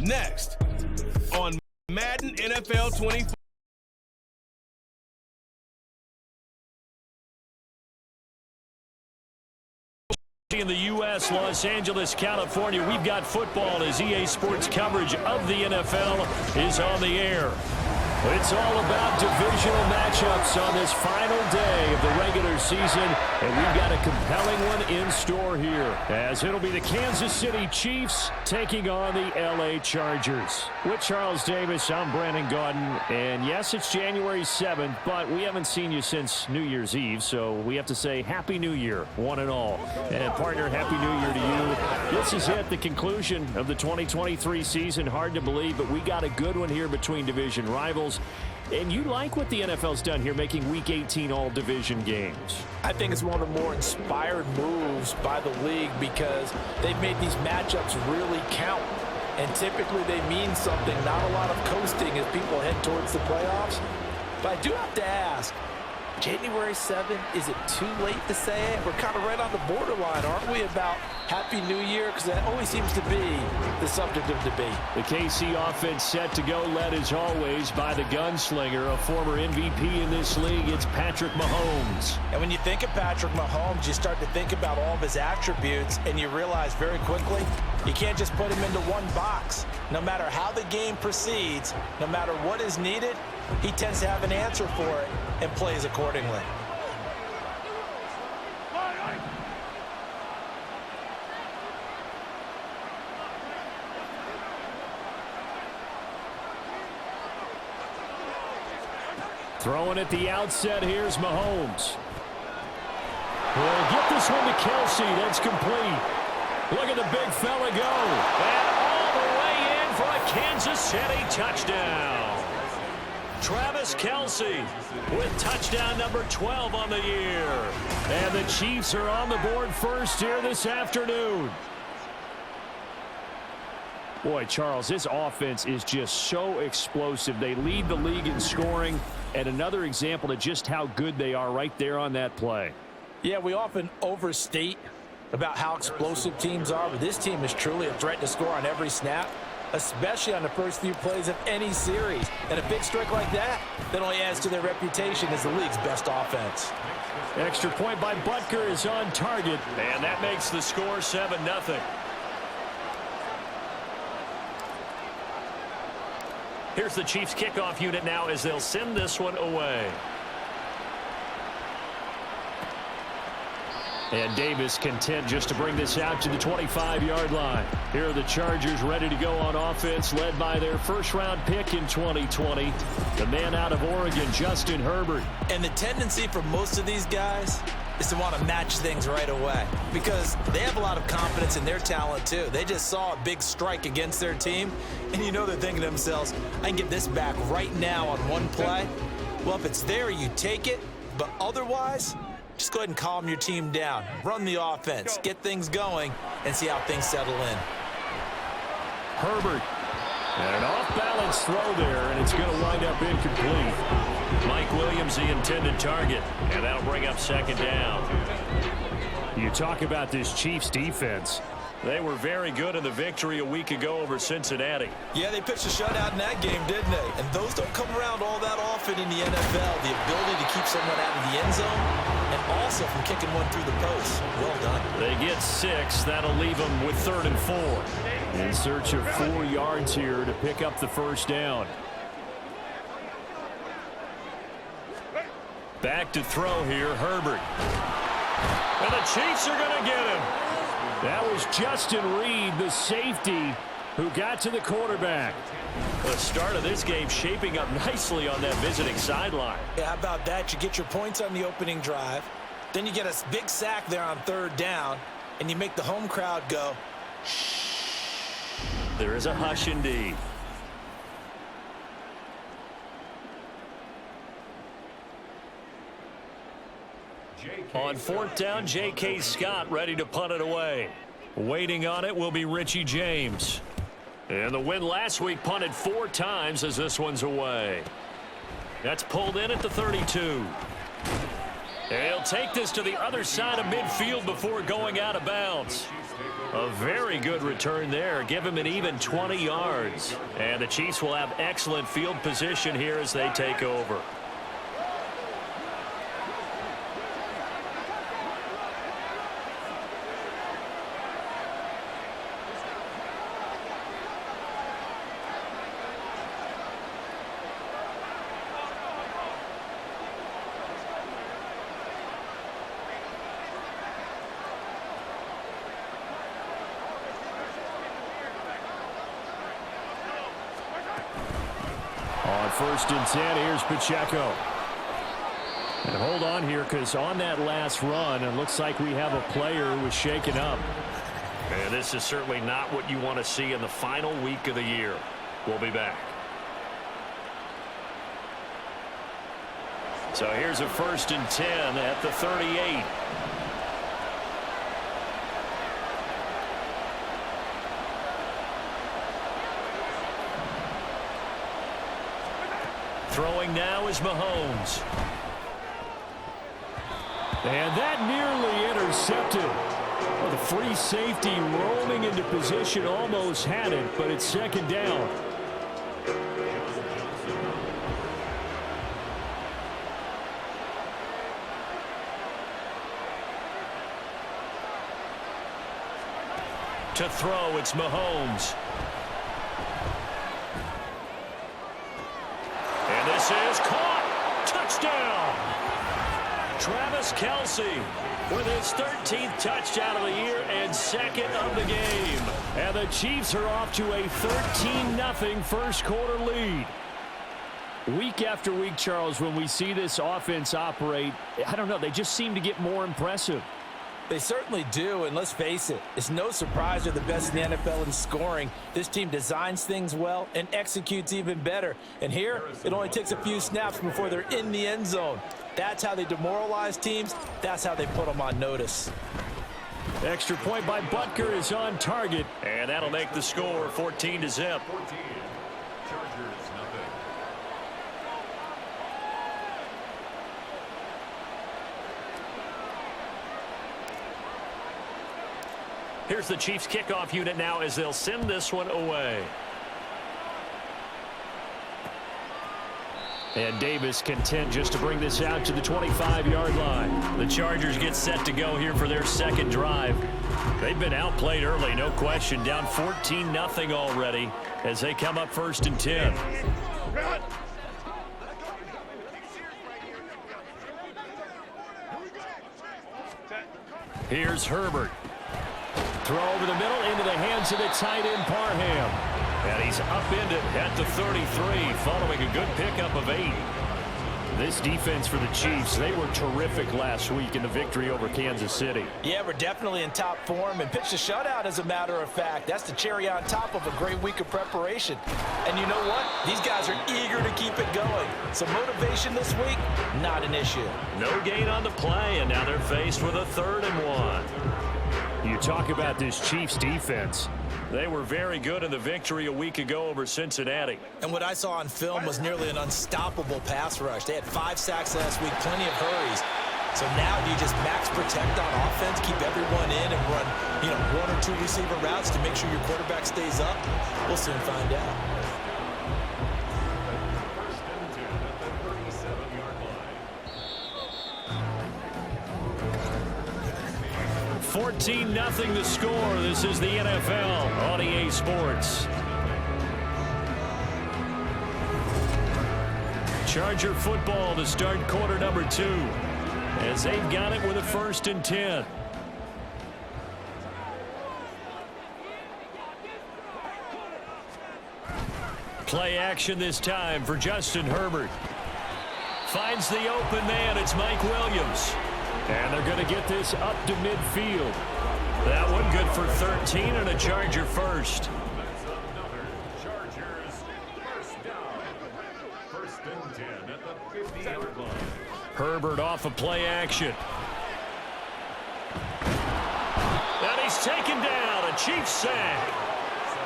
Next on Madden NFL 24. In the U.S., Los Angeles, California, we've got football as EA Sports coverage of the NFL is on the air. It's all about divisional matchups on this final day of the regular season, and we've got a compelling one in store here, as it'll be the Kansas City Chiefs taking on the L.A. Chargers. With Charles Davis, I'm Brandon Gaudin, and yes, it's January 7th, but we haven't seen you since New Year's Eve, so we have to say Happy New Year, one and all. And partner, Happy New Year to you. This is at the conclusion of the 2023 season. Hard to believe, but we got a good one here between division rivals. And you like what the NFL's done here, making Week 18 all-division games. I think it's one of the more inspired moves by the league because they've made these matchups really count. And typically they mean something, not a lot of coasting as people head towards the playoffs. But I do have to ask, January 7th, is it too late to say it? We're kind of right on the borderline, aren't we, about Happy New Year? Because that always seems to be the subject of debate. The KC offense set to go, led as always by the gunslinger, a former MVP in this league. It's Patrick Mahomes. And when you think of Patrick Mahomes, you start to think about all of his attributes, and you realize very quickly you can't just put him into one box. No matter how the game proceeds, no matter what is needed, he tends to have an answer for it and plays accordingly. Throwing at the outset, here's Mahomes. We'll get this one to Kelsey. That's complete. Look at the big fella go. And all the way in for a Kansas City touchdown. Travis Kelsey with touchdown number 12 on the year. And the Chiefs are on the board first here this afternoon. Boy, Charles, this offense is just so explosive. They lead the league in scoring, and another example of just how good they are right there on that play. Yeah, we often overstate about how explosive teams are, but this team is truly a threat to score on every snap, especially on the first few plays of any series. And a big strike like that only adds to their reputation as the league's best offense. Extra point by Butker is on target, and that makes the score 7-0. Here's the Chiefs kickoff unit now as they'll send this one away. And Davis content just to bring this out to the 25-yard line. Here are the Chargers ready to go on offense, led by their first-round pick in 2020, the man out of Oregon, Justin Herbert. And the tendency for most of these guys is to want to match things right away because they have a lot of confidence in their talent too. They just saw a big strike against their team, and you know they're thinking to themselves, I can get this back right now on one play. Well, if it's there, you take it, but otherwise, just go ahead and calm your team down. Run the offense, get things going, and see how things settle in. Herbert. And an off-balance throw there, and it's going to wind up incomplete. Mike Williams, the intended target, and that'll bring up second down. You talk about this Chiefs defense. They were very good in the victory a week ago over Cincinnati. Yeah, they pitched a shutout in that game, didn't they? And those don't come around all that often in the NFL. The ability to keep someone out of the end zone and also from kicking one through the post. Well done. They get 6. That'll leave them with 3rd and 4. In search of 4 yards here to pick up the first down. Back to throw here, Herbert. And the Chiefs are going to get him. That was Justin Reed, the safety, who got to the quarterback. The start of this game shaping up nicely on that visiting sideline. Yeah, how about that? You get your points on the opening drive. Then you get a big sack there on 3rd down, and you make the home crowd go, shh. There is a hush indeed. On 4th down, J.K. Scott ready to punt it away. Waiting on it will be Richie James. And the win last week punted 4 times as this one's away. That's pulled in at the 32. And he'll take this to the other side of midfield before going out of bounds. A very good return there. Give him an even 20 yards. And the Chiefs will have excellent field position here as they take over. On 1st and 10, here's Pacheco. And hold on here, because on that last run, it looks like we have a player who was shaken up. And this is certainly not what you want to see in the final week of the year. We'll be back. So here's a 1st and 10 at the 38. Throwing now is Mahomes. And that nearly intercepted. Well, the free safety roaming into position almost had it, but it's 2nd down. To throw, it's Mahomes. And this is caught. Touchdown. Travis Kelce with his 13th touchdown of the year and 2nd of the game. And the Chiefs are off to a 13-0 first quarter lead. Week after week, Charles, when we see this offense operate, I don't know, they just seem to get more impressive. They certainly do, and let's face it, it's no surprise they're the best in the NFL in scoring. This team designs things well and executes even better. And here, it only takes a few snaps before they're in the end zone. That's how they demoralize teams. That's how they put them on notice. Extra point by Butker is on target. And that'll make the score 14-0. Here's the Chiefs kickoff unit now as they'll send this one away. And Davis content just to bring this out to the 25-yard line. The Chargers get set to go here for their 2nd drive. They've been outplayed early, no question. Down 14-0 already as they come up 1st and 10. Here's Herbert. Throw over the middle into the hands of the tight end Parham. And he's upended at the 33 following a good pickup of 8. This defense for the Chiefs, they were terrific last week in the victory over Kansas City. Yeah, we're definitely in top form and pitched a shutout as a matter of fact. That's the cherry on top of a great week of preparation. And you know what? These guys are eager to keep it going. So motivation this week, not an issue. No gain on the play, and now they're faced with a 3rd and 1. You talk about this Chiefs defense. They were very good in the victory a week ago over Cincinnati. And what I saw on film was nearly an unstoppable pass rush. They had 5 sacks last week, plenty of hurries. So now do you just max protect on offense, keep everyone in and run, 1 or 2 receiver routes to make sure your quarterback stays up? We'll soon find out. 14-0 the score. This is the NFL on EA Sports. Charger football to start quarter number 2 as they've got it with a 1st and 10. Play action this time for Justin Herbert. Finds the open man. It's Mike Williams. And they're going to get this up to midfield. That one good for 13 and a Charger first. Chargers first down. 1st and 10 at the 50-yard line. Herbert off of play action. And he's taken down. A Chiefs sack.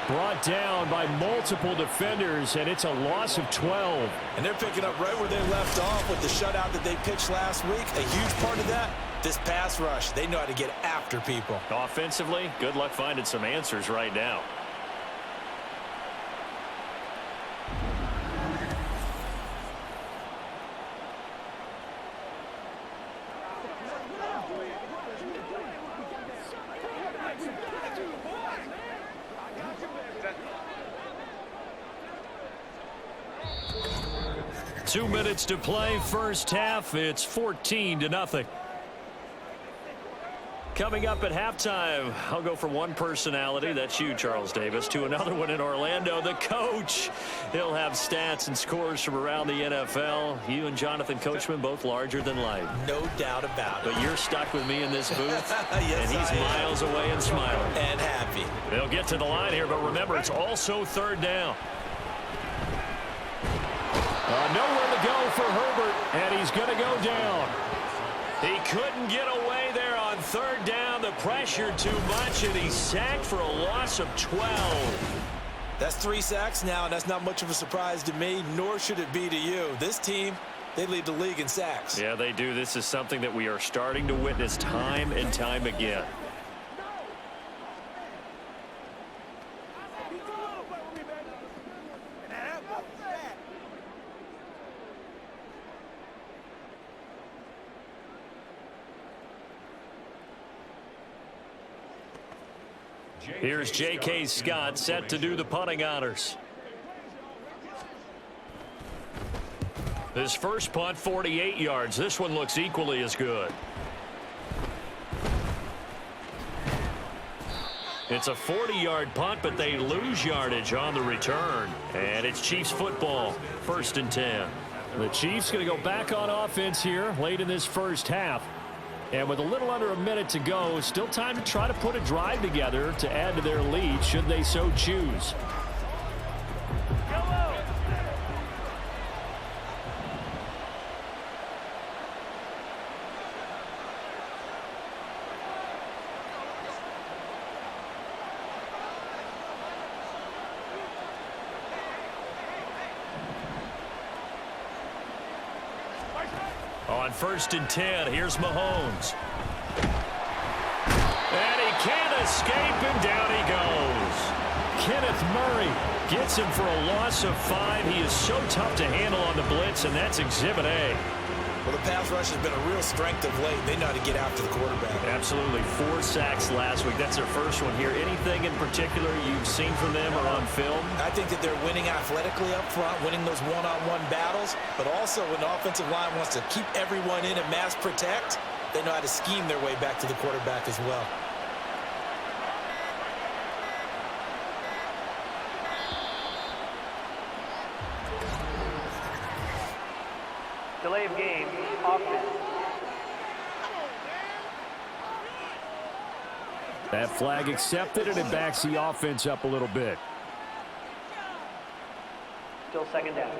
Brought down by multiple defenders, and it's a loss of 12. And they're picking up right where they left off with the shutout that they pitched last week. A huge part of that, This pass rush, they know how to get after people. Offensively, good luck finding some answers right now. Two minutes to play, first half. It's 14-0. Coming up at halftime, I'll go from one personality, that's you, Charles Davis, to another one in Orlando, the coach. He'll have stats and scores from around the NFL. You and Jonathan Coachman, both larger than life. No doubt about it. But you're stuck with me in this booth, yes, and he's miles away and smiling. And happy. They'll get to the line here, but remember, it's also third down. Nowhere to go for Herbert, and he's going to go down. He couldn't get away there on third down. The pressure too much, and he's sacked for a loss of 12. That's 3 sacks now, and that's not much of a surprise to me, nor should it be to you. This team, they lead the league in sacks. Yeah, they do. This is something that we are starting to witness time and time again. Here's J.K. Scott set to do the punting honors. This first punt, 48 yards. This one looks equally as good. It's a 40-yard punt, but they lose yardage on the return. And it's Chiefs football, 1st and 10. The Chiefs going to go back on offense here late in this first half. And with a little under a minute to go, still time to try to put a drive together to add to their lead should they so choose. On 1st and 10, here's Mahomes. And he can't escape, and down he goes. Kenneth Murray gets him for a loss of 5. He is so tough to handle on the blitz, and that's Exhibit A. Well, the pass rush has been a real strength of late. They know how to get after the quarterback. Absolutely. 4 sacks last week. That's their first one here. Anything in particular you've seen from them or on film? I think that they're winning athletically up front, winning those one-on-one battles, but also when the offensive line wants to keep everyone in and mass protect, they know how to scheme their way back to the quarterback as well. Delay of game, offense. That flag accepted, and it backs the offense up a little bit. Still 2nd down.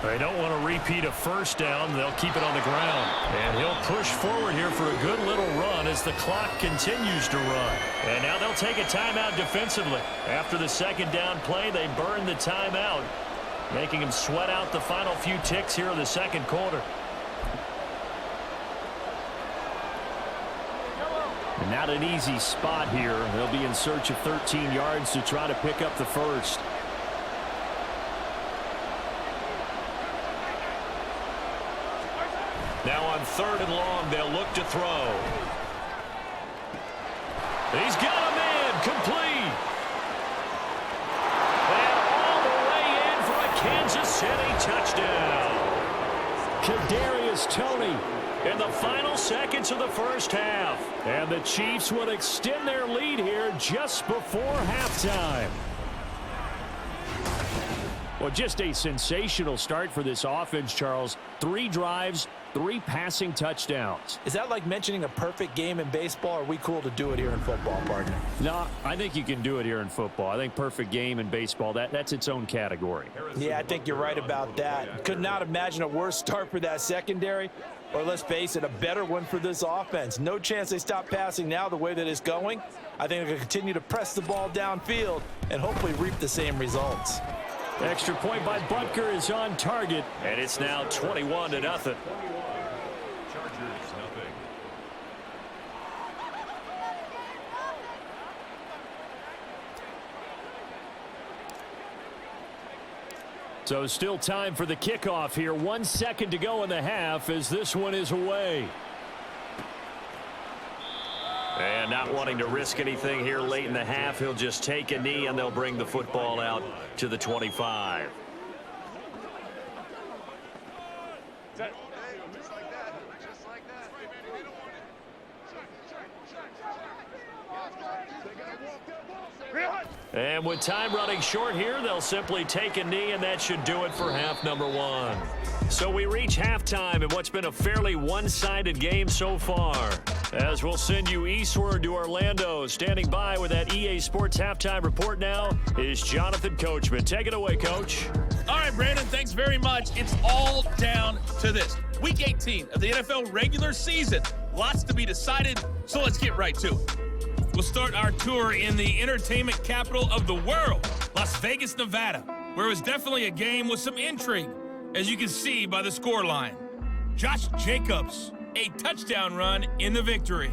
They don't want to repeat a first down. They'll keep it on the ground. And he'll push forward here for a good little run as the clock continues to run. And now they'll take a timeout defensively. After the 2nd down play, they burn the timeout, making them sweat out the final few ticks here in the 2nd quarter. And not an easy spot here. They'll be in search of 13 yards to try to pick up the first. Now on 3rd and long, they'll look to throw. He's got a man complete. And all the way in for a Kansas City touchdown. Kadarius Toney In the final seconds of the first half. And the Chiefs will extend their lead here just before halftime. Well, just a sensational start for this offense, Charles. 3 drives, 3 passing touchdowns. Is that like mentioning a perfect game in baseball, or are we cool to do it here in football, partner? No, I think you can do it here in football. I think perfect game in baseball, that's its own category. Yeah, I think you're right about that. Could not imagine a worse start for that secondary, or let's face it, a better one for this offense. No chance they stop passing now the way that it's going. I think they'll continue to press the ball downfield and hopefully reap the same results. Extra point by Butker is on target, and it's now 21-0. Chargers, nothing. So still time for the kickoff here. 1 second to go in the half as this one is away. And not wanting to risk anything here late in the half, he'll just take a knee and they'll bring the football out to the 25. And with time running short here, they'll simply take a knee, and that should do it for half number 1. So we reach halftime in what's been a fairly one-sided game so far. As we'll send you eastward to Orlando. Standing by with that EA Sports halftime report now is Jonathan Coachman. Take it away, Coach. All right, Brandon, thanks very much. It's all down to this. Week 18 of the NFL regular season. Lots to be decided, so let's get right to it. We'll start our tour in the entertainment capital of the world, Las Vegas, Nevada, where it was definitely a game with some intrigue, as you can see by the scoreline. Josh Jacobs, a touchdown run in the victory.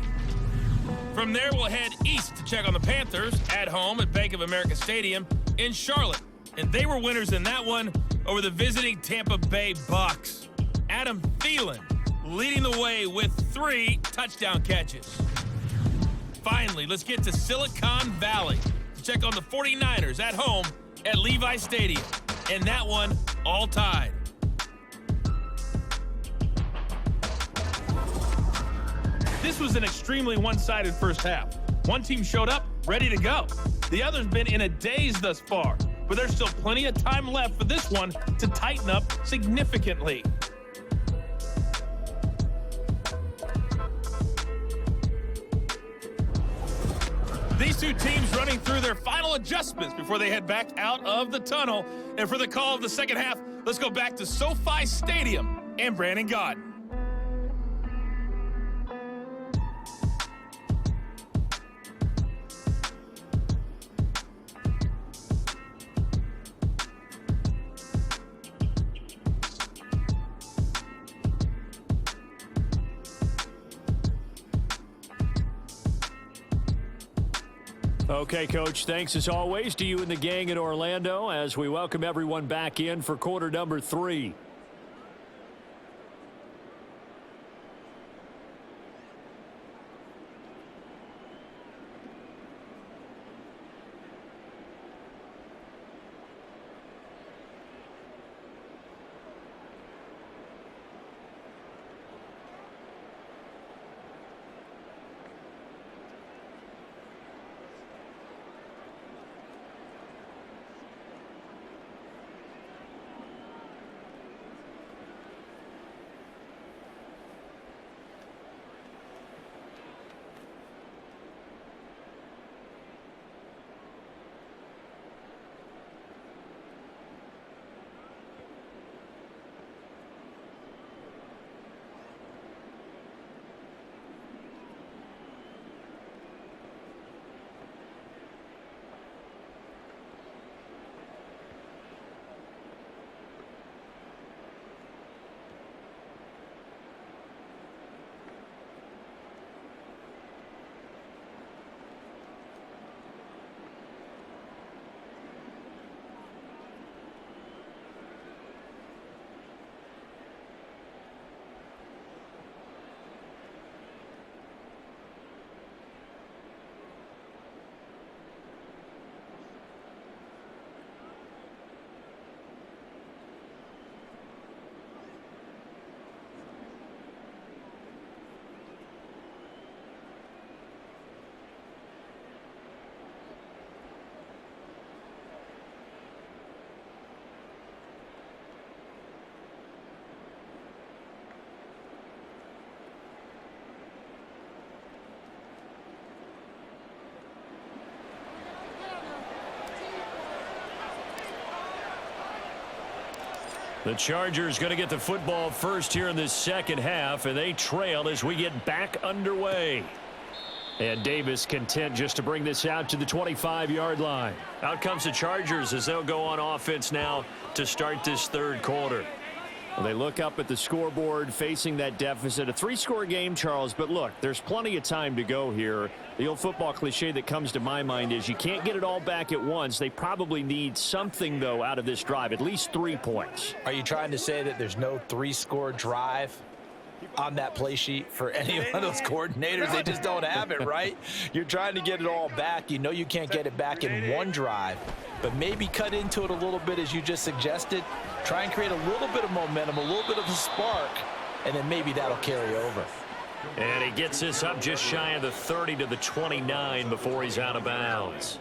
From there, we'll head east to check on the Panthers at home at Bank of America Stadium in Charlotte. And they were winners in that one over the visiting Tampa Bay Bucks. Adam Thielen leading the way with 3 touchdown catches. Finally, let's get to Silicon Valley to check on the 49ers at home at Levi Stadium. And that one all tied. This was an extremely one-sided first half. One team showed up, ready to go. The other's been in a daze thus far, but there's still plenty of time left for this one to tighten up significantly. These two teams running through their final adjustments before they head back out of the tunnel. And for the call of the second half, let's go back to SoFi Stadium and Brandon Godden. Okay, Coach, thanks as always to you and the gang in Orlando as we welcome everyone back in for quarter number 3. The Chargers going to get the football first here in this second half, and they trail as we get back underway. And Davis content just to bring this out to the 25-yard line. Out comes the Chargers as they'll go on offense now to start this third quarter. Well, they look up at the scoreboard facing that deficit. A 3-score game, Charles, but look, there's plenty of time to go here. The old football cliche that comes to my mind is you can't get it all back at once. They probably need something, though, out of this drive, at least 3 points. Are you trying to say that there's no 3-score drive on that play sheet for any one of those coordinators? They just don't have it, right? You're trying to get it all back. You know you can't get it back in one drive, but maybe cut into it a little bit as you just suggested. Try and create a little bit of momentum, a little bit of a spark, and then maybe that'll carry over. And he gets this up just shy of the 30 to the 29 before he's out of bounds.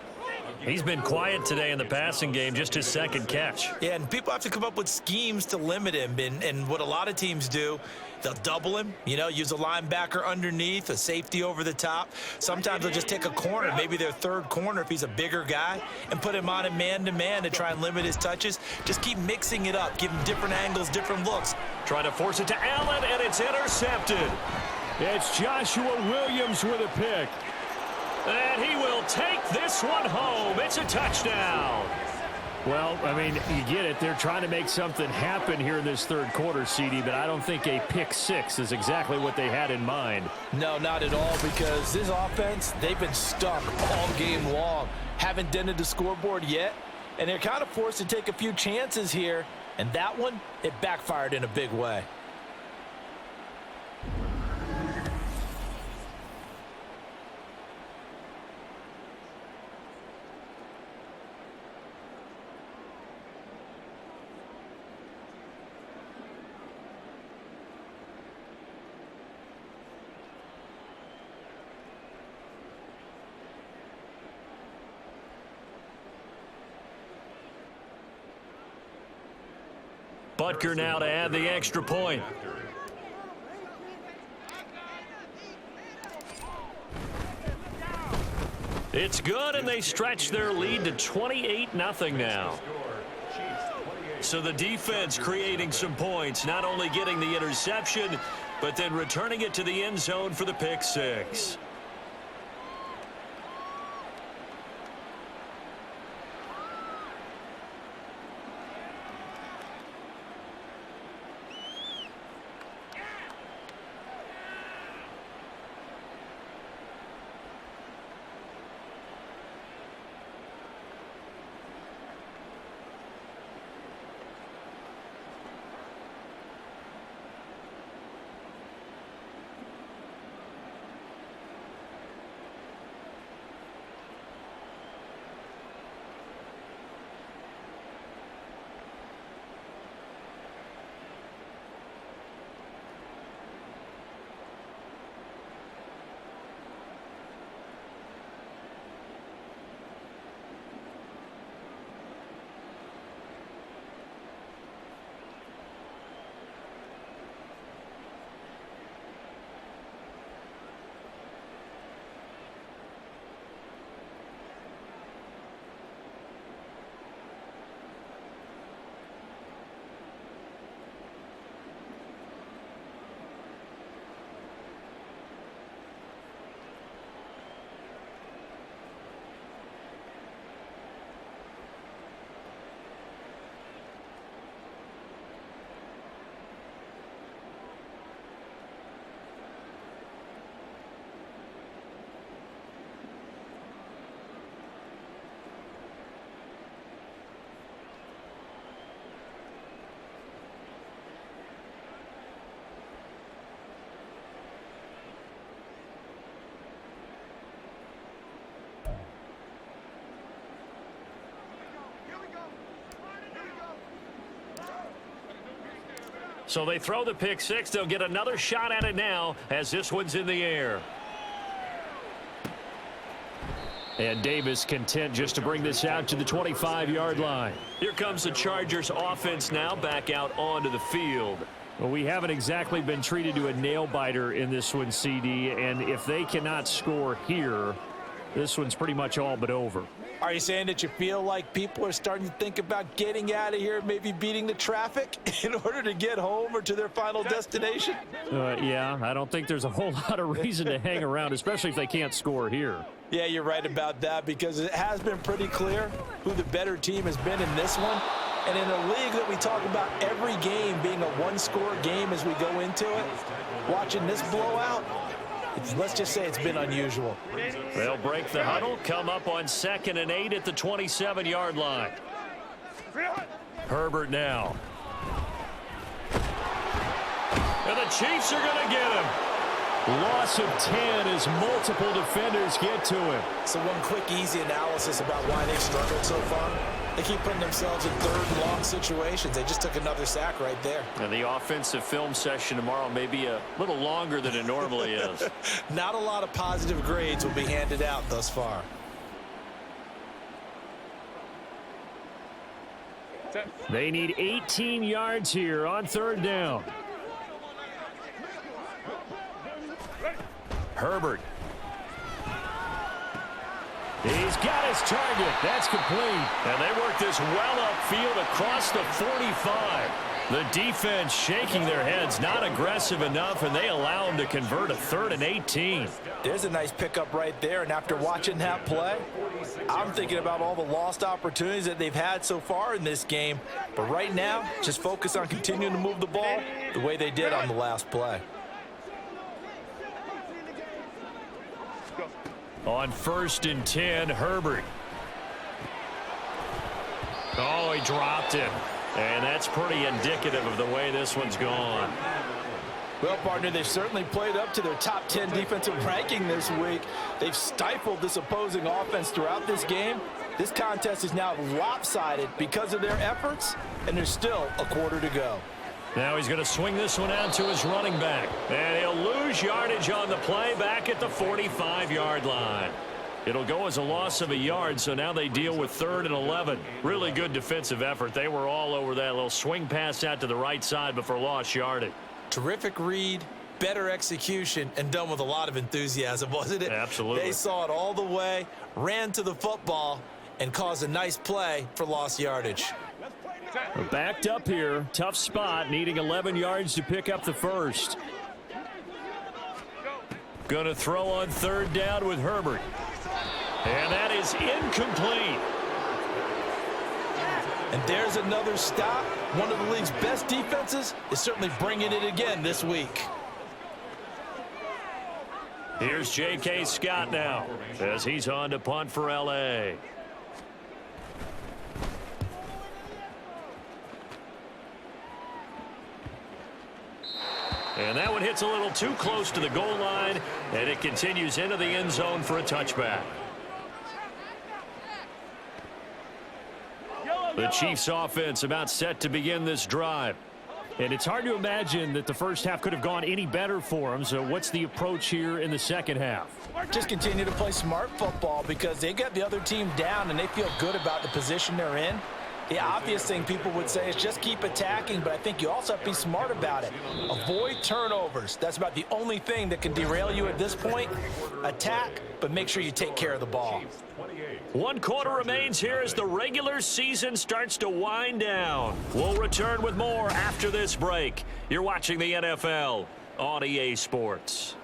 He's been quiet today in the passing game, just his second catch. Yeah, and people have to come up with schemes to limit him. And what a lot of teams do, they'll double him, use a linebacker underneath, a safety over the top. Sometimes they'll just take a corner, maybe their third corner if he's a bigger guy, and put him on a man-to-man to try and limit his touches. Just keep mixing it up, give him different angles, different looks. Trying to force it to Allen, and it's intercepted. It's Joshua Williams with a pick. And he will take this one home. It's a touchdown. Well, I mean, you get it. They're trying to make something happen here in this third quarter, CD, but I don't think a pick six is exactly what they had in mind. No, not at all, because this offense, they've been stuck all game long. Haven't dented the scoreboard yet, and they're kind of forced to take a few chances here, and that one, it backfired in a big way. Butker now to add the extra point. It's good, and they stretch their lead to 28-0 now. So the defense creating some points, not only getting the interception, but then returning it to the end zone for the pick six. So they throw the pick six. They'll get another shot at it now as this one's in the air. And Davis content just to bring this out to the 25-yard line. Here comes the Chargers offense now back out onto the field. Well, we haven't exactly been treated to a nail-biter in this one, CD, and if they cannot score here, this one's pretty much all but over. Are you saying that you feel like people are starting to think about getting out of here, maybe beating the traffic in order to get home or to their final destination? Yeah, I don't think there's a whole lot of reason to hang around, especially if they can't score here. Yeah, you're right about that, because it has been pretty clear who the better team has been in this one. And in a league that we talk about every game being a one-score game as we go into it, watching this blowout, let's just say it's been unusual. They'll break the huddle, come up on 2nd and 8 at the 27-yard line. Herbert now. And the Chiefs are going to get him. Loss of 10 as multiple defenders get to him. So one quick, easy analysis about why they've struggled so far. They keep putting themselves in third and long situations. They just took another sack right there. And the offensive film session tomorrow may be a little longer than it normally is. Not a lot of positive grades will be handed out thus far. They need 18 yards here on 3rd down. Herbert. He's got his target. That's complete. And they work this well upfield across the 45. The defense shaking their heads, not aggressive enough, and they allow him to convert a 3rd and 18. There's a nice pickup right there, and after watching that play, I'm thinking about all the lost opportunities that they've had so far in this game. But right now, just focus on continuing to move the ball the way they did on the last play. On 1st and 10, Herbert. Oh, he dropped him. And that's pretty indicative of the way this one's gone. Well, partner, they've certainly played up to their top 10 defensive ranking this week. They've stifled this opposing offense throughout this game. This contest is now lopsided because of their efforts, and there's still a quarter to go. Now he's going to swing this one out to his running back. And he'll lose yardage on the play back at the 45-yard line. It'll go as a loss of a yard, so now they deal with 3rd and 11. Really good defensive effort. They were all over that little swing pass out to the right side before lost yardage. Terrific read, better execution, and done with a lot of enthusiasm, wasn't it? Absolutely. They saw it all the way, ran to the football, and caused a nice play for lost yardage. We're backed up here. Tough spot, needing 11 yards to pick up the first. Going to throw on 3rd down with Herbert. And that is incomplete. And there's another stop. One of the league's best defenses is certainly bringing it again this week. Here's J.K. Scott now as he's on to punt for L.A. And that one hits a little too close to the goal line, and it continues into the end zone for a touchback. The Chiefs offense about set to begin this drive. And it's hard to imagine that the first half could have gone any better for them. So what's the approach here in the second half? Just continue to play smart football because they got the other team down and they feel good about the position they're in. The obvious thing people would say is just keep attacking, but I think you also have to be smart about it. Avoid turnovers. That's about the only thing that can derail you at this point. Attack, but make sure you take care of the ball. 1 quarter remains here as the regular season starts to wind down. We'll return with more after this break. You're watching the NFL on EA Sports.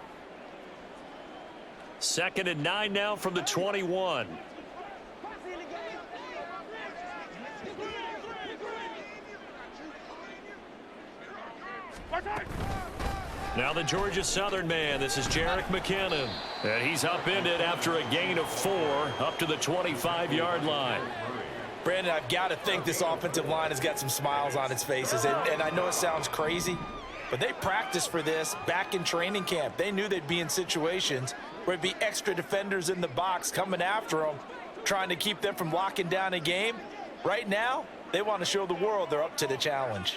2nd and 9 now from the 21. Now the Georgia Southern man. This is Jerick McKinnon. And he's upended after a gain of 4 up to the 25-yard line. Brandon, I've got to think this offensive line has got some smiles on its faces. And I know it sounds crazy, but they practiced for this back in training camp. They knew they'd be in situations where there'd be extra defenders in the box coming after them, trying to keep them from locking down a game. Right now, they want to show the world they're up to the challenge.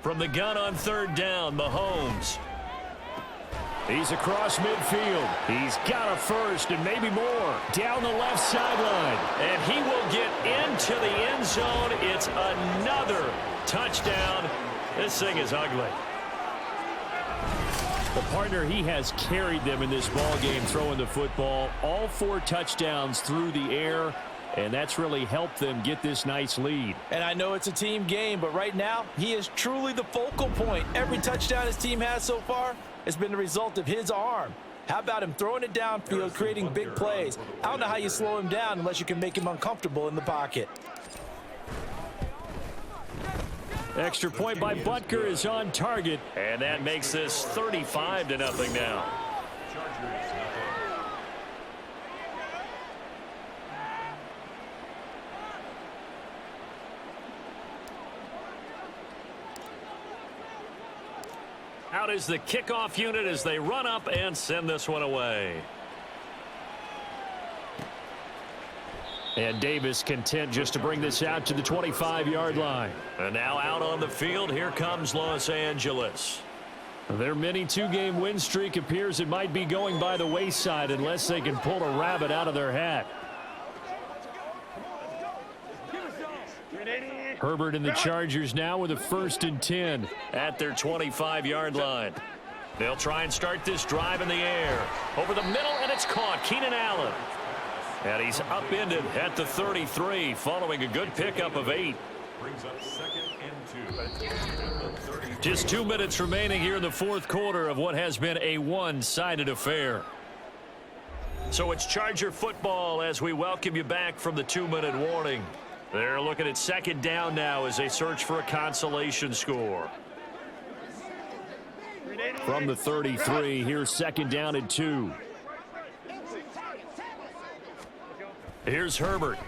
From the gun on 3rd down, Mahomes. He's across midfield. He's got a first and maybe more. Down the left sideline. And he will get into the end zone. It's another touchdown. This thing is ugly. The partner, he has carried them in this ball game throwing the football. All 4 touchdowns through the air, and that's really helped them get this nice lead. And I know it's a team game, but right now, he is truly the focal point. Every touchdown his team has so far has been the result of his arm. How about him throwing it downfield, creating big plays? I don't know how you slow him down unless you can make him uncomfortable in the pocket. Extra point by Butker is on target, and that makes this 35-0 now. Out is the kickoff unit as they run up and send this one away. And Davis content just to bring this out to the 25-yard line. And now out on the field, here comes Los Angeles. Their mini 2-game win streak appears it might be going by the wayside unless they can pull a rabbit out of their hat. Herbert and the Chargers now with a 1st and 10 at their 25-yard line. They'll try and start this drive in the air. Over the middle, and it's caught. Keenan Allen. And he's upended at the 33 following a good pickup of 8. Brings up 2nd and 2. Just 2 minutes remaining here in the 4th quarter of what has been a one-sided affair. So it's Charger football as we welcome you back from the 2-minute warning. They're looking at 2nd down now as they search for a consolation score. From the 33, here's 2nd down and 2. Here's Herbert.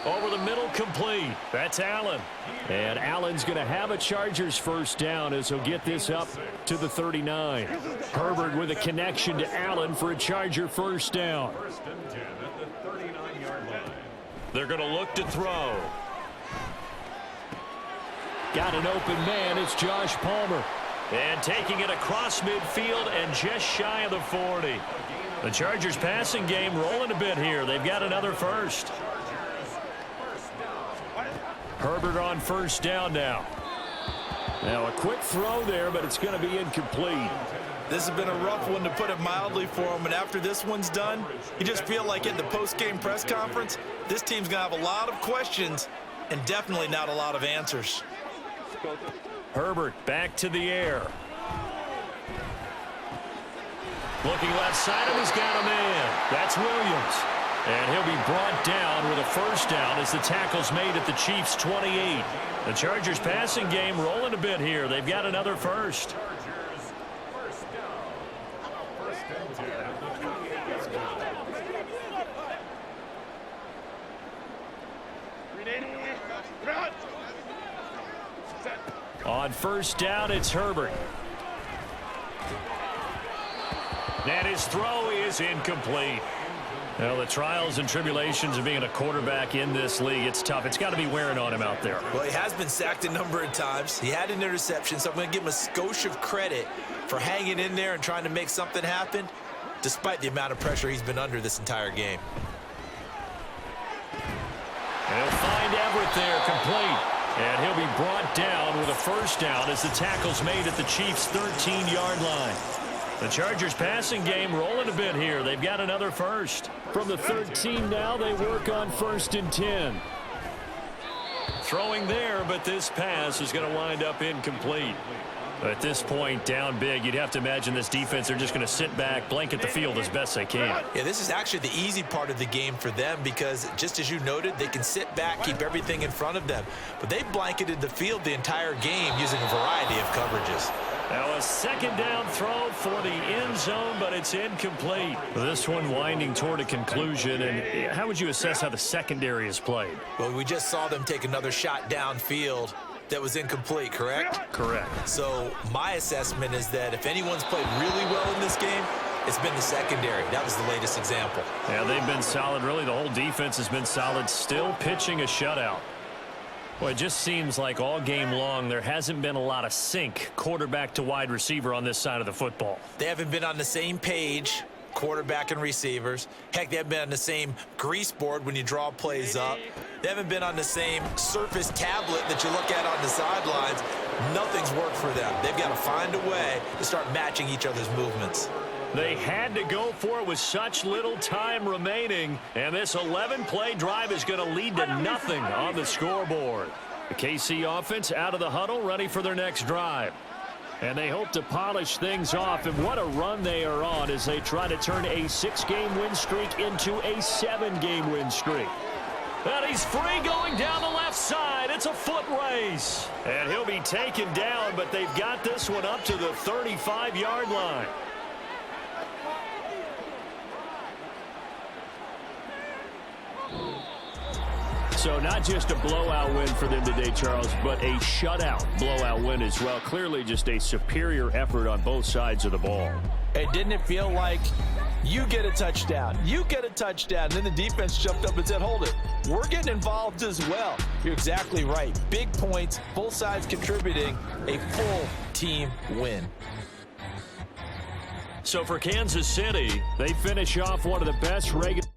Over the middle, complete. That's Allen. And Allen's going to have a Chargers 1st down as he'll get this up to the 39. Herbert with a connection to Allen for a Charger 1st down. 1st and 10 at the 39-yard line. They're going to look to throw. Got an open man. It's Josh Palmer. And taking it across midfield and just shy of the 40. The Chargers passing game rolling a bit here. They've got another 1st. Herbert on 1st down now. Now a quick throw there, but it's going to be incomplete. This has been a rough one, to put it mildly, for him. And after this one's done, you just feel like in the post-game press conference, this team's going to have a lot of questions and definitely not a lot of answers. Herbert back to the air. Looking left side of, he's got a man. That's Williams. And he'll be brought down with a 1st down as the tackle's made at the Chiefs' 28. The Chargers passing game rolling a bit here. They've got another 1st. On 1st down, it's Herbert. And his throw is incomplete. Well, the trials and tribulations of being a quarterback in this league, it's tough. It's got to be wearing on him out there. Well, he has been sacked a number of times. He had an interception, so I'm going to give him a skosh of credit for hanging in there and trying to make something happen, despite the amount of pressure he's been under this entire game. And he'll find Everett there, complete. And he'll be brought down with a 1st down as the tackle's made at the Chiefs' 13-yard line. The Chargers passing game rolling a bit here. They've got another 1st. From the 13 now, they work on 1st and 10. Throwing there, but this pass is going to wind up incomplete. At this point, down big, you'd have to imagine this defense, they're just going to sit back, blanket the field as best they can. Yeah, this is actually the easy part of the game for them because, just as you noted, they can sit back, keep everything in front of them. But they blanketed the field the entire game using a variety of coverages. Now a 2nd down throw for the end zone, but it's incomplete. This one winding toward a conclusion. And how would you assess how the secondary is played? Well, we just saw them take another shot downfield that was incomplete, correct? Correct. So my assessment is that if anyone's played really well in this game, it's been the secondary. That was the latest example. Yeah, they've been solid. Really, the whole defense has been solid. Still pitching a shutout. Well, it just seems like all game long there hasn't been a lot of sync quarterback to wide receiver on this side of the football. They haven't been on the same page, quarterback and receivers. Heck, they haven't been on the same grease board when you draw plays up. They haven't been on the same Surface tablet that you look at on the sidelines. nothing's worked for them. They've got to find a way to start matching each other's movements. They had to go for it with such little time remaining, and this 11-play drive is going to lead to nothing on the scoreboard. The KC offense out of the huddle, ready for their next drive. And they hope to polish things off, and what a run they are on as they try to turn a 6-game win streak into a 7-game win streak. And he's free going down the left side. It's a foot race. And he'll be taken down, but they've got this one up to the 35-yard line. So not just a blowout win for them today, Charles, but a shutout blowout win as well. Clearly just a superior effort on both sides of the ball. Hey, didn't it feel like you get a touchdown, you get a touchdown, and then the defense jumped up and said, hold it, we're getting involved as well. You're exactly right. Big points, both sides contributing, a full team win. So for Kansas City, they finish off one of the best regular